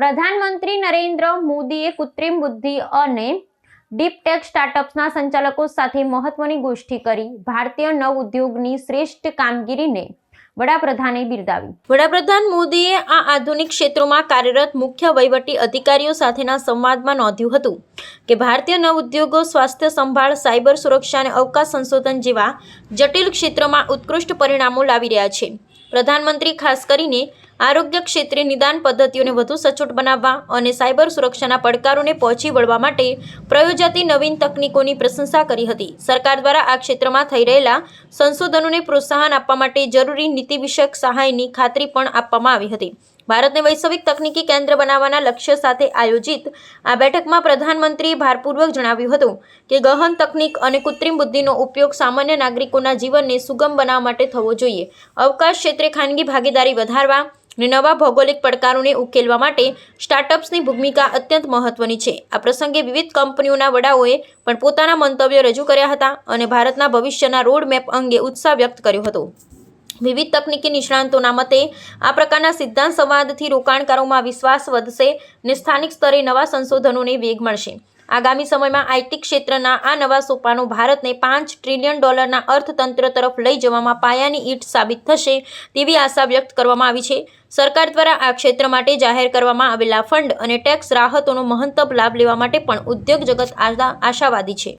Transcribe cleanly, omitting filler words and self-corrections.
પ્રધાનમંત્રી નરેન્દ્ર મોદીએ કૃત્રિમ બુદ્ધિ અને ડીપ ટેક સ્ટાર્ટઅપ્સના સંચાલકો સાથે મહત્વની ગોષ્ઠી કરી ભારતીય નવ ઉદ્યોગની શ્રેષ્ઠ કામગીરીને વડાપ્રધાને બિરદાવી। વડાપ્રધાન મોદીએ આ આધુનિક ક્ષેત્રોમાં કાર્યરત મુખ્ય વહીવટી અધિકારીઓ સાથેના સંવાદમાં નોંધ્યું હતું કે ભારતીય નવ ઉદ્યોગો સ્વાસ્થ્ય સંભાળ, સાયબર સુરક્ષા અને અવકાશ સંશોધન જેવા જટિલ ક્ષેત્રોમાં ઉત્કૃષ્ટ પરિણામો લાવી રહ્યા છે। પ્રધાનમંત્રી ખાસ કરીને આરોગ્ય ક્ષેત્રે નિદાન પદ્ધતિઓને વધુ સચોટ બનાવવા અને સાયબર સુરક્ષાના પડકારોને પહોંચી વળવા માટે પ્રયોજાતી નવીન તકનીકોની પ્રશંસા કરી હતી। સરકાર દ્વારા આ ક્ષેત્રમાં થઈ રહેલા સંશોધનોને પ્રોત્સાહન આપવા માટે જરૂરી નીતિ વિષયક સહાયની ખાતરી પણ આપવામાં આવી હતી। ભારતને વૈશ્વિક તકનીકી કેન્દ્ર બનાવવાના લક્ષ્ય સાથે આયોજિત આ બેઠકમાં પ્રધાનમંત્રીએ ભારપૂર્વક જણાવ્યું હતું કે ગહન તકનીક અને કૃત્રિમ બુદ્ધિનો ઉપયોગ સામાન્ય નાગરિકોના જીવનને સુગમ બનાવવા માટે થવો જોઈએ। અવકાશ ક્ષેત્રે ખાનગી ભાગીદારી વધારવા અને નવા ભૌગોલિક પડકારોને ઉકેલવા માટે સ્ટાર્ટઅપ્સની ભૂમિકા અત્યંત મહત્વની છે। આ પ્રસંગે વિવિધ કંપનીઓના વડાઓએ પણ પોતાના મંતવ્યો રજૂ કર્યા હતા અને ભારતના ભવિષ્યના રોડમેપ અંગે ઉત્સાહ વ્યક્ત કર્યો હતો। વિવિધ તકનીકી નિષ્ણાંતોના મતે આ પ્રકારના સિદ્ધાંત સંવાદથી રોકાણકારોમાં વિશ્વાસ વધશે અને સ્થાનિક સ્તરે નવા સંશોધનોને વેગ મળશે। આગામી સમયમાં આઈટી ક્ષેત્રના આ નવા સોપાનો ભારતને $5 ટ્રિલિયન અર્થતંત્ર તરફ લઈ જવામાં પાયાની ઈંટ સાબિત થશે તેવી આશા વ્યક્ત કરવામાં આવી છે। સરકાર દ્વારા આ ક્ષેત્ર માટે જાહેર કરવામાં આવેલા ફંડ અને ટેક્સ રાહતોનો મહત્તમ લાભ લેવા માટે પણ ઉદ્યોગ જગત આશાવાદી છે।